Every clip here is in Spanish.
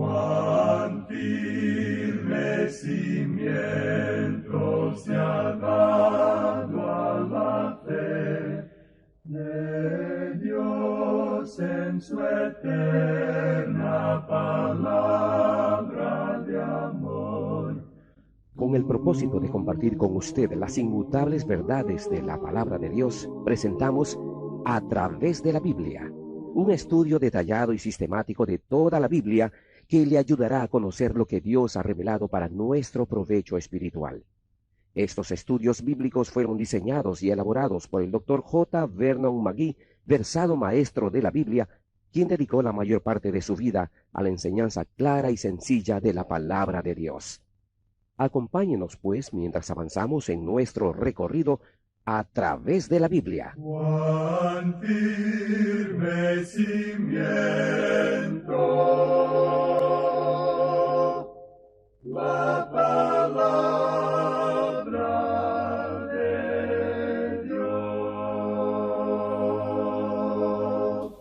Cuán firme cimiento se ha dado a la fe de Dios en su eterna palabra de amor. Con el propósito de compartir con usted las inmutables verdades de la palabra de Dios, presentamos A través de la Biblia, un estudio detallado y sistemático de toda la Biblia que le ayudará a conocer lo que Dios ha revelado para nuestro provecho espiritual. Estos estudios bíblicos fueron diseñados y elaborados por el Dr. J. Vernon McGee, versado maestro de la Biblia, quien dedicó la mayor parte de su vida a la enseñanza clara y sencilla de la palabra de Dios. Acompáñenos, pues, mientras avanzamos en nuestro recorrido a través de la Biblia. Cuán firme cimiento la palabra de Dios.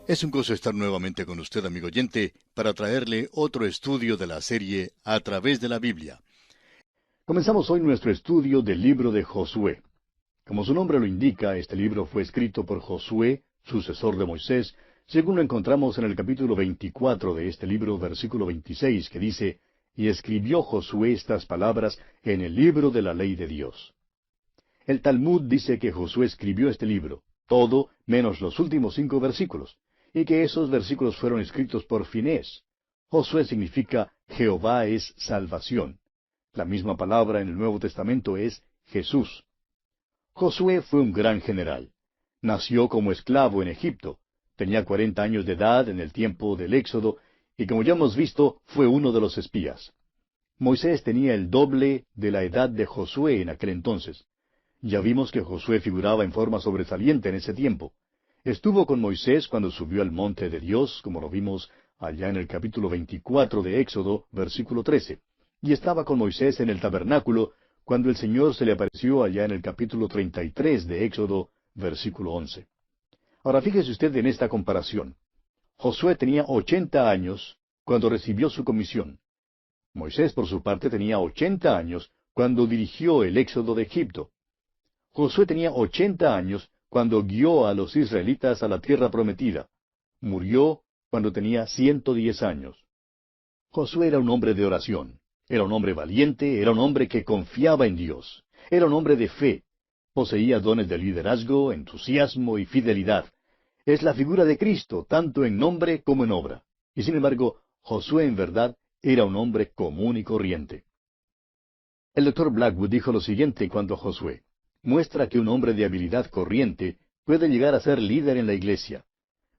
Es un gozo estar nuevamente con usted, amigo oyente, para traerle otro estudio de la serie A través de la Biblia. Comenzamos hoy nuestro estudio del libro de Josué. Como su nombre lo indica, este libro fue escrito por Josué, sucesor de Moisés, según lo encontramos en el capítulo 24 de este libro, versículo 26, que dice, «Y escribió Josué estas palabras en el libro de la ley de Dios». El Talmud dice que Josué escribió este libro, todo menos los últimos 5 versículos, y que esos versículos fueron escritos por Finés. Josué significa Jehová es salvación. La misma palabra en el Nuevo Testamento es Jesús. Josué fue un gran general. Nació como esclavo en Egipto. Tenía 40 años de edad en el tiempo del Éxodo, y como ya hemos visto, fue uno de los espías. Moisés tenía el doble de la edad de Josué en aquel entonces. Ya vimos que Josué figuraba en forma sobresaliente en ese tiempo. Estuvo con Moisés cuando subió al monte de Dios, como lo vimos allá en el capítulo 24 de Éxodo, versículo 13. Y estaba con Moisés en el tabernáculo, cuando el Señor se le apareció allá en el capítulo 33 de Éxodo, versículo 11. Ahora fíjese usted en esta comparación. Josué tenía 80 años cuando recibió su comisión. Moisés, por su parte, tenía 80 años cuando dirigió el éxodo de Egipto. Josué tenía 80 años cuando guió a los israelitas a la tierra prometida. Murió cuando tenía 110 años. Josué era un hombre de oración. Era un hombre valiente, era un hombre que confiaba en Dios. Era un hombre de fe. Poseía dones de liderazgo, entusiasmo y fidelidad. Es la figura de Cristo, tanto en nombre como en obra. Y sin embargo, Josué en verdad era un hombre común y corriente. El Dr. Blackwood dijo lo siguiente en cuanto a Josué. Muestra que un hombre de habilidad corriente puede llegar a ser líder en la iglesia.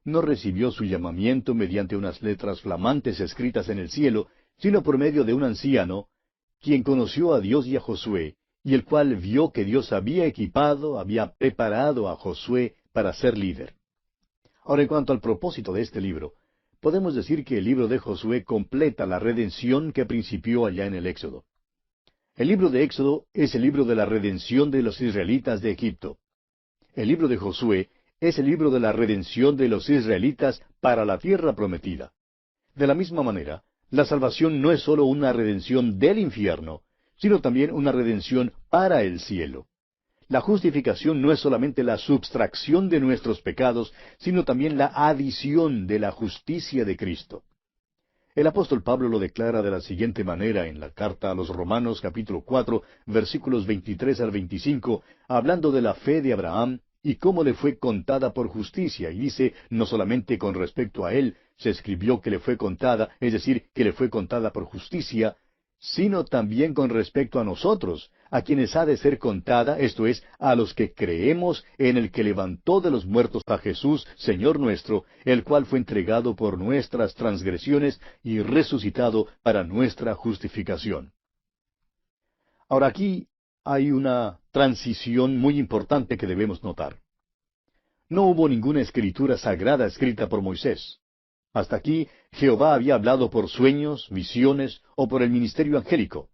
No recibió su llamamiento mediante unas letras flamantes escritas en el cielo, sino por medio de un anciano, quien conoció a Dios y a Josué, y el cual vio que Dios había equipado, había preparado a Josué para ser líder. Ahora, en cuanto al propósito de este libro, podemos decir que el libro de Josué completa la redención que principió allá en el Éxodo. El libro de Éxodo es el libro de la redención de los israelitas de Egipto. El libro de Josué es el libro de la redención de los israelitas para la tierra prometida. De la misma manera, la salvación no es sólo una redención del infierno, sino también una redención para el cielo. La justificación no es solamente la subtracción de nuestros pecados, sino también la adición de la justicia de Cristo. El apóstol Pablo lo declara de la siguiente manera en la carta a los Romanos capítulo 4, versículos 23 al 25, hablando de la fe de Abraham y cómo le fue contada por justicia, y dice, no solamente con respecto a él se escribió que le fue contada, es decir, que le fue contada por justicia, sino también con respecto a nosotros, a quienes ha de ser contada, esto es, a los que creemos en el que levantó de los muertos a Jesús, Señor nuestro, el cual fue entregado por nuestras transgresiones y resucitado para nuestra justificación. Ahora aquí hay una transición muy importante que debemos notar. No hubo ninguna escritura sagrada escrita por Moisés. Hasta aquí, Jehová había hablado por sueños, visiones o por el ministerio angélico.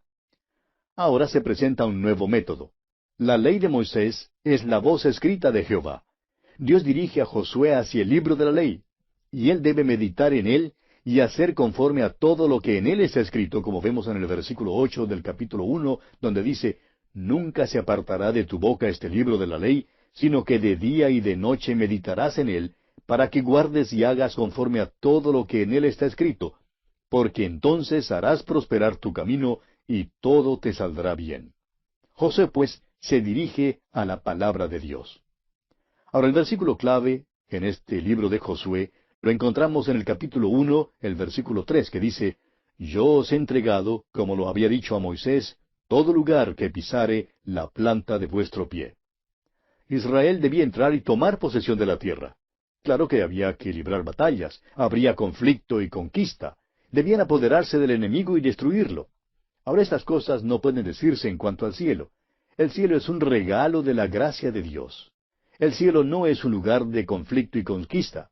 Ahora se presenta un nuevo método. La ley de Moisés es la voz escrita de Jehová. Dios dirige a Josué hacia el libro de la ley, y él debe meditar en él y hacer conforme a todo lo que en él está escrito, como vemos en el versículo 8 del capítulo 1, donde dice, Nunca se apartará de tu boca este libro de la ley, sino que de día y de noche meditarás en él, para que guardes y hagas conforme a todo lo que en él está escrito, porque entonces harás prosperar tu camino y todo te saldrá bien. Josué, pues, se dirige a la palabra de Dios. Ahora, el versículo clave en este libro de Josué lo encontramos en el capítulo 1, el versículo 3, que dice, Yo os he entregado, como lo había dicho a Moisés, todo lugar que pisare la planta de vuestro pie. Israel debía entrar y tomar posesión de la tierra. Claro que había que librar batallas, habría conflicto y conquista. Debían apoderarse del enemigo y destruirlo. Ahora estas cosas no pueden decirse en cuanto al cielo. El cielo es un regalo de la gracia de Dios. El cielo no es un lugar de conflicto y conquista.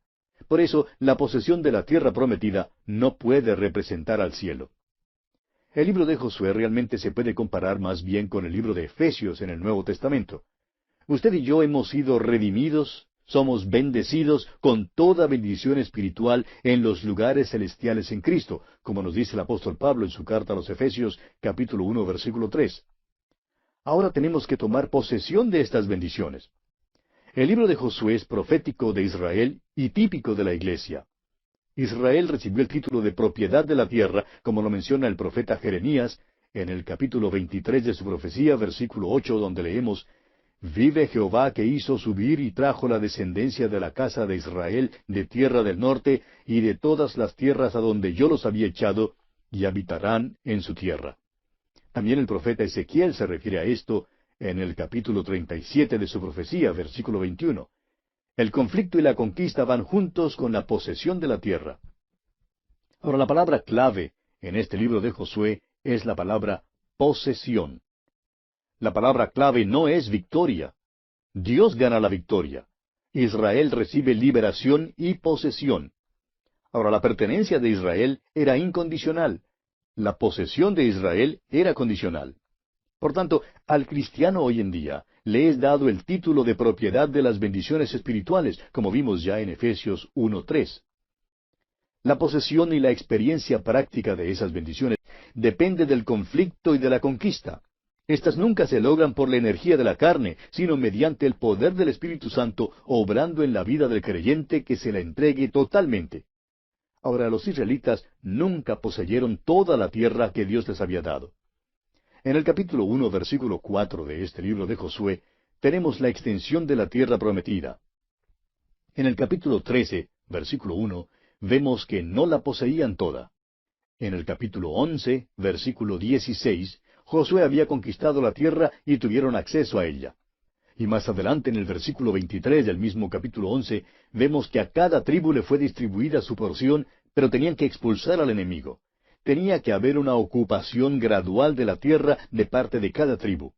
Por eso, la posesión de la tierra prometida no puede representar al cielo. El libro de Josué realmente se puede comparar más bien con el libro de Efesios en el Nuevo Testamento. Usted y yo hemos sido redimidos, somos bendecidos con toda bendición espiritual en los lugares celestiales en Cristo, como nos dice el apóstol Pablo en su carta a los Efesios, capítulo 1, versículo 3. Ahora tenemos que tomar posesión de estas bendiciones. El libro de Josué es profético de Israel y típico de la iglesia. Israel recibió el título de propiedad de la tierra, como lo menciona el profeta Jeremías, en el capítulo 23 de su profecía, versículo 8, donde leemos, Vive Jehová que hizo subir y trajo la descendencia de la casa de Israel de tierra del norte y de todas las tierras a donde yo los había echado, y habitarán en su tierra. También el profeta Ezequiel se refiere a esto en el capítulo 37 de su profecía, versículo 21. El conflicto y la conquista van juntos con la posesión de la tierra. Ahora, la palabra clave en este libro de Josué es la palabra posesión. La palabra clave no es victoria. Dios gana la victoria. Israel recibe liberación y posesión. Ahora, la pertenencia de Israel era incondicional. La posesión de Israel era condicional. Por tanto, al cristiano hoy en día le es dado el título de propiedad de las bendiciones espirituales, como vimos ya en Efesios 1:3. La posesión y la experiencia práctica de esas bendiciones depende del conflicto y de la conquista. Estas nunca se logran por la energía de la carne, sino mediante el poder del Espíritu Santo obrando en la vida del creyente que se la entregue totalmente. Ahora, los israelitas nunca poseyeron toda la tierra que Dios les había dado. En el capítulo 1, versículo 4 de este libro de Josué, tenemos la extensión de la tierra prometida. En el capítulo 13, versículo 1, vemos que no la poseían toda. En el capítulo 11, versículo 16, Josué había conquistado la tierra y tuvieron acceso a ella. Y más adelante en el versículo 23 del mismo capítulo 11, vemos que a cada tribu le fue distribuida su porción, pero tenían que expulsar al enemigo. Tenía que haber una ocupación gradual de la tierra de parte de cada tribu.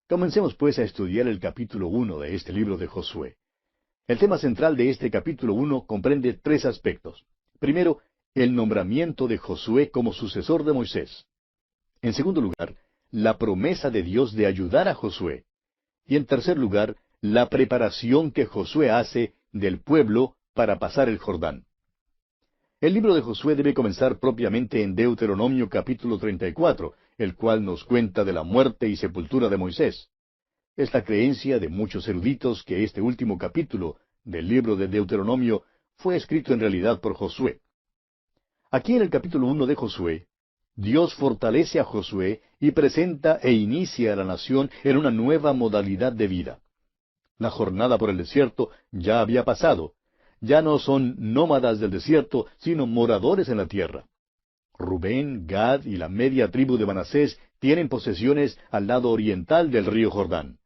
Comencemos pues a estudiar el capítulo 1 de este libro de Josué. El tema central de este capítulo 1 comprende tres aspectos. Primero, el nombramiento de Josué como sucesor de Moisés. En segundo lugar, la promesa de Dios de ayudar a Josué. Y en tercer lugar, la preparación que Josué hace del pueblo para pasar el Jordán. El libro de Josué debe comenzar propiamente en Deuteronomio capítulo 34, el cual nos cuenta de la muerte y sepultura de Moisés. Es la creencia de muchos eruditos que este último capítulo del libro de Deuteronomio fue escrito en realidad por Josué. Aquí en el capítulo 1 de Josué, Dios fortalece a Josué y presenta e inicia a la nación en una nueva modalidad de vida. La jornada por el desierto ya había pasado. Ya no son nómadas del desierto, sino moradores en la tierra. Rubén, Gad y la media tribu de Manasés tienen posesiones al lado oriental del río Jordán.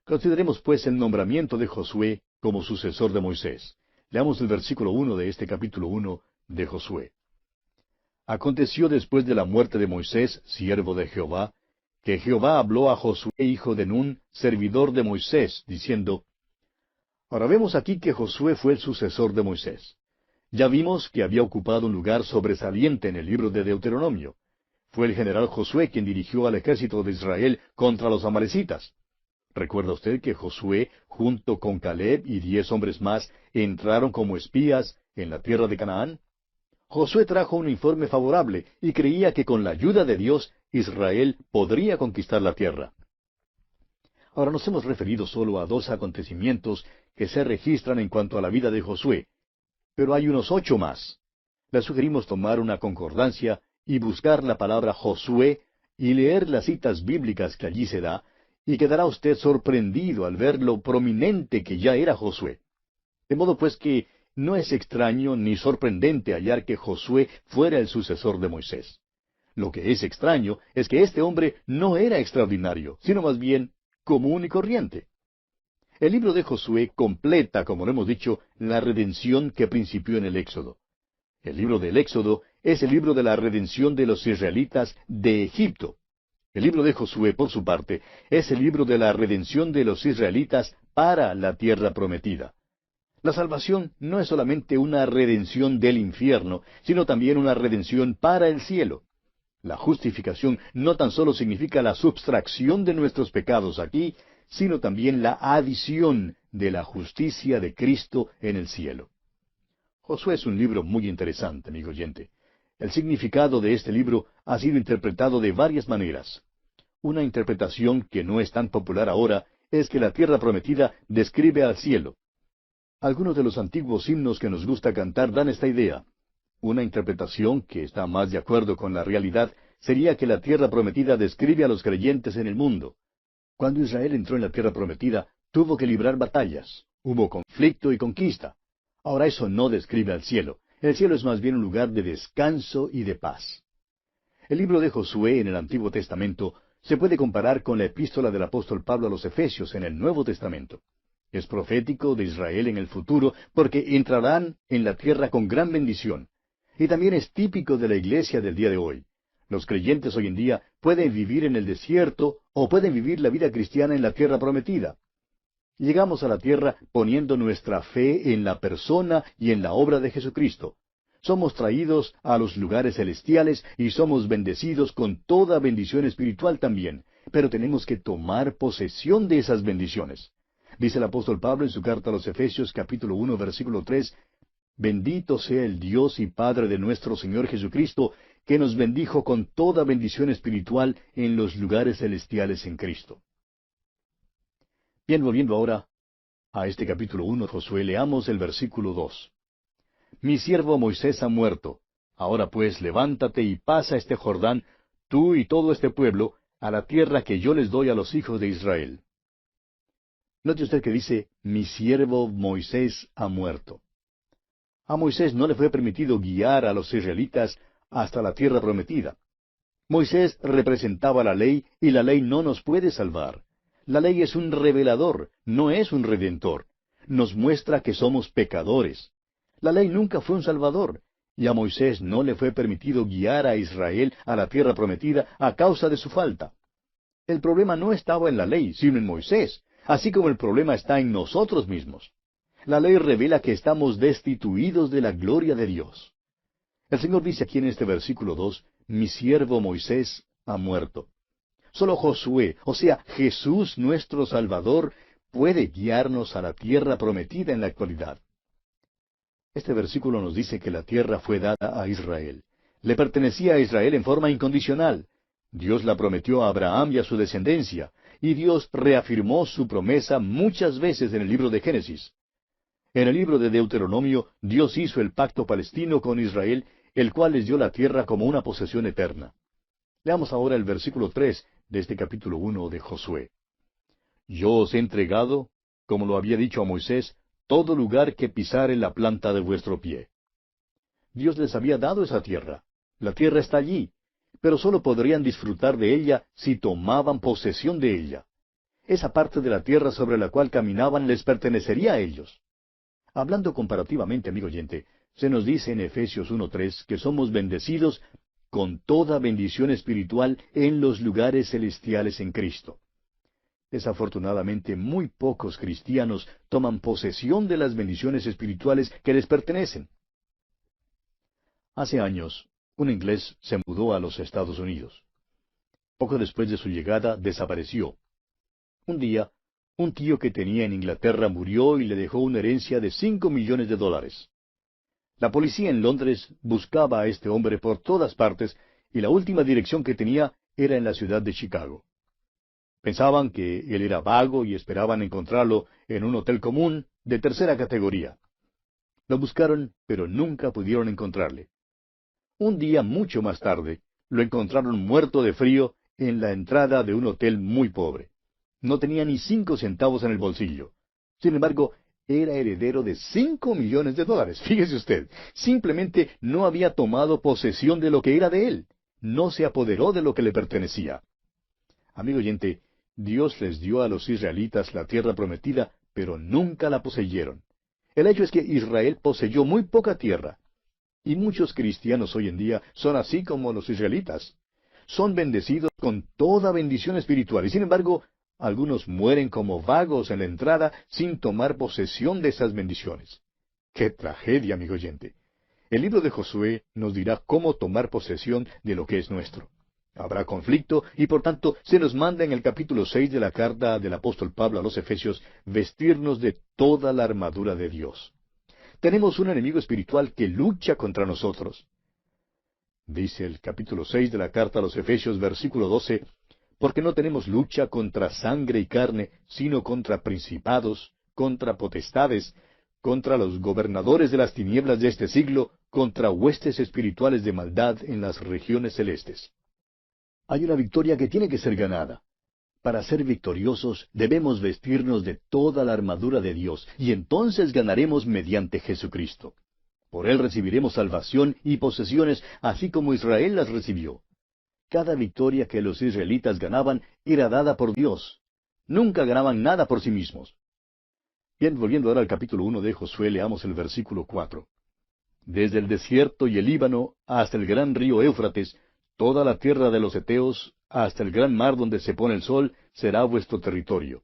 Consideremos pues el nombramiento de Josué como sucesor de Moisés. Leamos el versículo 1 de este capítulo 1 de Josué. Aconteció después de la muerte de Moisés, siervo de Jehová, que Jehová habló a Josué, hijo de Nun, servidor de Moisés, diciendo, Ahora vemos aquí que Josué fue el sucesor de Moisés. Ya vimos que había ocupado un lugar sobresaliente en el libro de Deuteronomio. Fue el general Josué quien dirigió al ejército de Israel contra los amalecitas. ¿Recuerda usted que Josué, junto con Caleb y 10 hombres más, entraron como espías en la tierra de Canaán? Josué trajo un informe favorable y creía que con la ayuda de Dios Israel podría conquistar la tierra. Ahora nos hemos referido solo a 2 acontecimientos que se registran en cuanto a la vida de Josué, pero hay unos 8 más. Le sugerimos tomar una concordancia y buscar la palabra Josué y leer las citas bíblicas que allí se da, y quedará usted sorprendido al ver lo prominente que ya era Josué. De modo pues que no es extraño ni sorprendente hallar que Josué fuera el sucesor de Moisés. Lo que es extraño es que este hombre no era extraordinario, sino más bien común y corriente. El libro de Josué completa, como lo hemos dicho, la redención que principió en el Éxodo. El libro del Éxodo es el libro de la redención de los israelitas de Egipto. El libro de Josué, por su parte, es el libro de la redención de los israelitas para la tierra prometida. La salvación no es solamente una redención del infierno, sino también una redención para el cielo. La justificación no tan solo significa la subtracción de nuestros pecados aquí, sino también la adición de la justicia de Cristo en el cielo. Josué es un libro muy interesante, amigo oyente. El significado de este libro ha sido interpretado de varias maneras. Una interpretación que no es tan popular ahora es que la tierra prometida describe al cielo. Algunos de los antiguos himnos que nos gusta cantar dan esta idea. Una interpretación que está más de acuerdo con la realidad sería que la tierra prometida describe a los creyentes en el mundo. Cuando Israel entró en la tierra prometida, tuvo que librar batallas. Hubo conflicto y conquista. Ahora eso no describe al cielo. El cielo es más bien un lugar de descanso y de paz. El libro de Josué en el Antiguo Testamento se puede comparar con la epístola del apóstol Pablo a los Efesios en el Nuevo Testamento. Es profético de Israel en el futuro porque entrarán en la tierra con gran bendición. Y también es típico de la iglesia del día de hoy. Los creyentes hoy en día pueden vivir en el desierto o pueden vivir la vida cristiana en la tierra prometida. Llegamos a la tierra poniendo nuestra fe en la persona y en la obra de Jesucristo. Somos traídos a los lugares celestiales y somos bendecidos con toda bendición espiritual también, pero tenemos que tomar posesión de esas bendiciones. Dice el apóstol Pablo en su carta a los Efesios capítulo 1 versículo 3, «Bendito sea el Dios y Padre de nuestro Señor Jesucristo, que nos bendijo con toda bendición espiritual en los lugares celestiales en Cristo». Bien, volviendo ahora a este capítulo 1 de Josué, leamos el versículo 2. «Mi siervo Moisés ha muerto. Ahora pues levántate y pasa este Jordán, tú y todo este pueblo, a la tierra que yo les doy a los hijos de Israel». Note usted que dice, «Mi siervo Moisés ha muerto». A Moisés no le fue permitido guiar a los israelitas hasta la tierra prometida. Moisés representaba la ley y la ley no nos puede salvar. La ley es un revelador, no es un redentor. Nos muestra que somos pecadores. La ley nunca fue un salvador, y a Moisés no le fue permitido guiar a Israel a la tierra prometida a causa de su falta. El problema no estaba en la ley, sino en Moisés, así como el problema está en nosotros mismos. La ley revela que estamos destituidos de la gloria de Dios. El Señor dice aquí en este versículo 2, «Mi siervo Moisés ha muerto». Solo Josué, o sea, Jesús nuestro Salvador, puede guiarnos a la tierra prometida en la actualidad. Este versículo nos dice que la tierra fue dada a Israel. Le pertenecía a Israel en forma incondicional. Dios la prometió a Abraham y a su descendencia, y Dios reafirmó su promesa muchas veces en el libro de Génesis. En el libro de Deuteronomio, Dios hizo el pacto palestino con Israel, el cual les dio la tierra como una posesión eterna. Leamos ahora el versículo 3 de este capítulo 1 de Josué. «Yo os he entregado, como lo había dicho a Moisés, todo lugar que pisare la planta de vuestro pie». Dios les había dado esa tierra. La tierra está allí, pero sólo podrían disfrutar de ella si tomaban posesión de ella. Esa parte de la tierra sobre la cual caminaban les pertenecería a ellos. Hablando comparativamente, amigo oyente, se nos dice en Efesios 1:3 que somos bendecidos con toda bendición espiritual en los lugares celestiales en Cristo. Desafortunadamente, muy pocos cristianos toman posesión de las bendiciones espirituales que les pertenecen. Hace años, un inglés se mudó a los Estados Unidos. Poco después de su llegada, desapareció. Un día, un tío que tenía en Inglaterra murió y le dejó una herencia de $5 millones. La policía en Londres buscaba a este hombre por todas partes y la última dirección que tenía era en la ciudad de Chicago. Pensaban que él era vago y esperaban encontrarlo en un hotel común de tercera categoría. Lo buscaron, pero nunca pudieron encontrarle. Un día mucho más tarde, lo encontraron muerto de frío en la entrada de un hotel muy pobre. No tenía ni 5 centavos en el bolsillo. Sin embargo, era heredero de $5 millones. Fíjese usted, simplemente no había tomado posesión de lo que era de él. No se apoderó de lo que le pertenecía. Amigo oyente, Dios les dio a los israelitas la tierra prometida, pero nunca la poseyeron. El hecho es que Israel poseyó muy poca tierra. Y muchos cristianos hoy en día son así como los israelitas. Son bendecidos con toda bendición espiritual, y sin embargo, algunos mueren como vagos en la entrada sin tomar posesión de esas bendiciones. ¡Qué tragedia, amigo oyente! El libro de Josué nos dirá cómo tomar posesión de lo que es nuestro. Habrá conflicto y por tanto se nos manda en el capítulo 6 de la carta del apóstol Pablo a los Efesios vestirnos de toda la armadura de Dios. Tenemos un enemigo espiritual que lucha contra nosotros. Dice el capítulo 6 de la carta a los Efesios, versículo 12, porque no tenemos lucha contra sangre y carne, sino contra principados, contra potestades, contra los gobernadores de las tinieblas de este siglo, contra huestes espirituales de maldad en las regiones celestes. Hay una victoria que tiene que ser ganada. Para ser victoriosos debemos vestirnos de toda la armadura de Dios, y entonces ganaremos mediante Jesucristo. Por Él recibiremos salvación y posesiones, así como Israel las recibió. Cada victoria que los israelitas ganaban era dada por Dios. Nunca ganaban nada por sí mismos. Bien, volviendo ahora al capítulo 1 de Josué, leamos el versículo 4. Desde el desierto y el Líbano hasta el gran río Éufrates, toda la tierra de los heteos, hasta el gran mar donde se pone el sol, será vuestro territorio.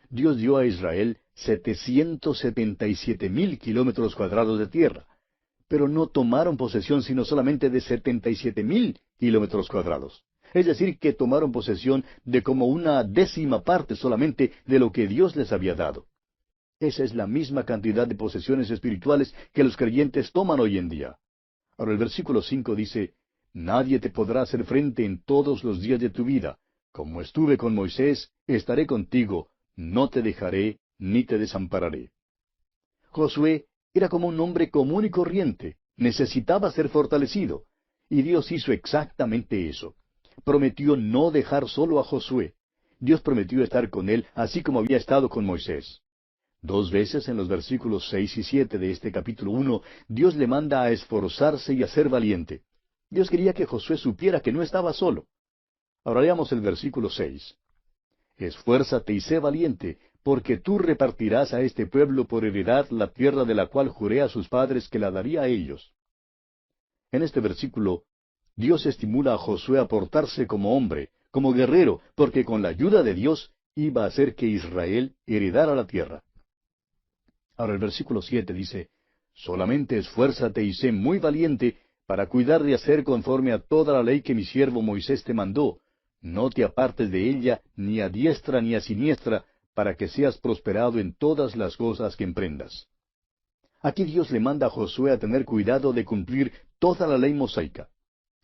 Dios dio a Israel 777,000 kilómetros cuadrados de tierra, pero no tomaron posesión sino solamente de 77,000 kilómetros cuadrados. Es decir, que tomaron posesión de como una décima parte solamente de lo que Dios les había dado. Esa es la misma cantidad de posesiones espirituales que los creyentes toman hoy en día. Ahora el versículo 5 dice, nadie te podrá hacer frente en todos los días de tu vida. Como estuve con Moisés, estaré contigo, no te dejaré ni te desampararé. Josué era como un hombre común y corriente, necesitaba ser fortalecido, y Dios hizo exactamente eso. Prometió no dejar solo a Josué. Dios prometió estar con él, así como había estado con Moisés. 2 veces en los versículos 6 y 7 de este capítulo 1, Dios le manda a esforzarse y a ser valiente. Dios quería que Josué supiera que no estaba solo. Ahora leamos el versículo 6. Esfuérzate y sé valiente, porque tú repartirás a este pueblo por heredad la tierra de la cual juré a sus padres que la daría a ellos. En este versículo, Dios estimula a Josué a portarse como hombre, como guerrero, porque con la ayuda de Dios iba a hacer que Israel heredara la tierra. Ahora el versículo 7 dice, solamente esfuérzate y sé muy valiente para cuidar de hacer conforme a toda la ley que mi siervo Moisés te mandó. No te apartes de ella ni a diestra ni a siniestra, para que seas prosperado en todas las cosas que emprendas. Aquí Dios le manda a Josué a tener cuidado de cumplir toda la ley mosaica.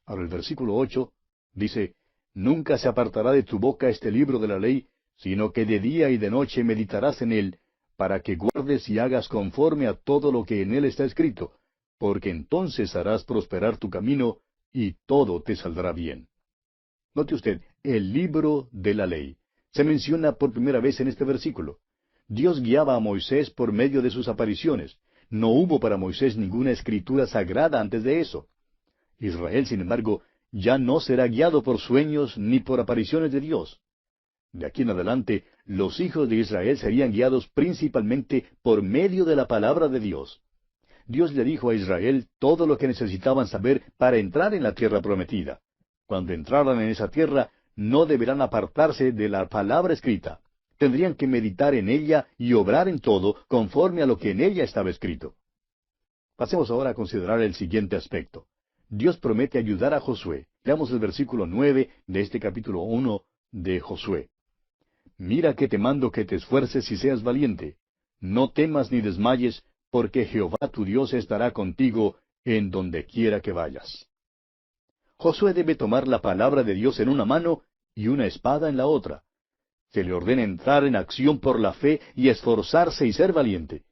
Ahora el versículo 8 dice, nunca se apartará de tu boca este libro de la ley, sino que de día y de noche meditarás en él, para que guardes y hagas conforme a todo lo que en él está escrito, porque entonces harás prosperar tu camino, y todo te saldrá bien. Note usted, el libro de la ley. Se menciona por primera vez en este versículo. Dios guiaba a Moisés por medio de sus apariciones. No hubo para Moisés ninguna escritura sagrada antes de eso. Israel, sin embargo, ya no será guiado por sueños ni por apariciones de Dios. De aquí en adelante, los hijos de Israel serían guiados principalmente por medio de la palabra de Dios. Dios le dijo a Israel todo lo que necesitaban saber para entrar en la tierra prometida. Cuando entraran en esa tierra, no deberán apartarse de la palabra escrita. Tendrían que meditar en ella y obrar en todo conforme a lo que en ella estaba escrito. Pasemos ahora a considerar el siguiente aspecto. Dios promete ayudar a Josué. Leamos el versículo 9 de este capítulo 1 de Josué. Mira que te mando que te esfuerces y seas valiente. No temas ni desmayes, porque Jehová tu Dios estará contigo en donde quiera que vayas. Josué debe tomar la palabra de Dios en una mano y una espada en la otra. Se le ordena entrar en acción por la fe y esforzarse y ser valiente.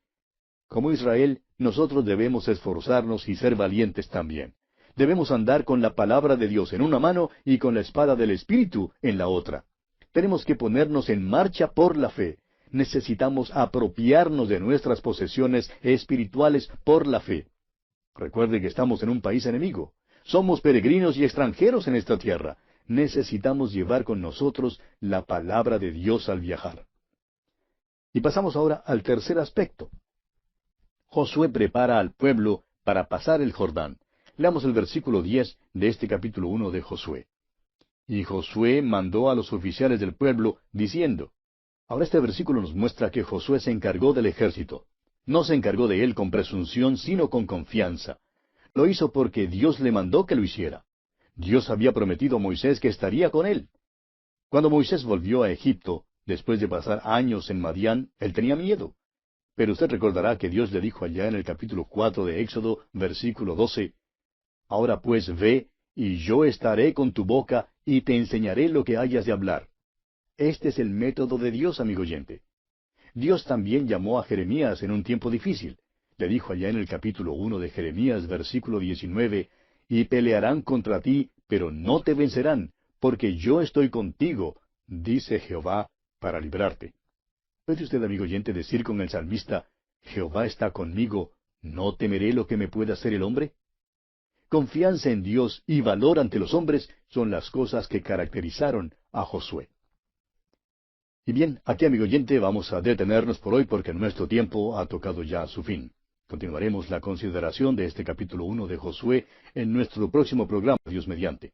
Como Israel, nosotros debemos esforzarnos y ser valientes también. Debemos andar con la palabra de Dios en una mano y con la espada del Espíritu en la otra. Tenemos que ponernos en marcha por la fe. Necesitamos apropiarnos de nuestras posesiones espirituales por la fe. Recuerde que estamos en un país enemigo. Somos peregrinos y extranjeros en esta tierra. Necesitamos llevar con nosotros la palabra de Dios al viajar. Y pasamos ahora al tercer aspecto. Josué prepara al pueblo para pasar el Jordán. Leamos el versículo 10 de este capítulo 1 de Josué. Y Josué mandó a los oficiales del pueblo, diciendo. Ahora este versículo nos muestra que Josué se encargó del ejército. No se encargó de él con presunción, sino con confianza. Lo hizo porque Dios le mandó que lo hiciera. Dios había prometido a Moisés que estaría con él. Cuando Moisés volvió a Egipto, después de pasar años en Madián, él tenía miedo. Pero usted recordará que Dios le dijo allá en el capítulo 4 de Éxodo, versículo 12, Ahora pues ve, y yo estaré con tu boca, y te enseñaré lo que hayas de hablar. Este es el método de Dios, amigo oyente. Dios también llamó a Jeremías en un tiempo difícil. Le dijo allá en el capítulo 1 de Jeremías, versículo 19, Y pelearán contra ti, pero no te vencerán, porque yo estoy contigo, dice Jehová, para librarte. ¿Puede usted, amigo oyente, decir con el salmista, Jehová está conmigo, ¿no temeré lo que me pueda hacer el hombre? Confianza en Dios y valor ante los hombres son las cosas que caracterizaron a Josué. Y bien, aquí, amigo oyente, vamos a detenernos por hoy porque nuestro tiempo ha tocado ya su fin. Continuaremos la consideración de este capítulo 1 de Josué en nuestro próximo programa, Dios mediante.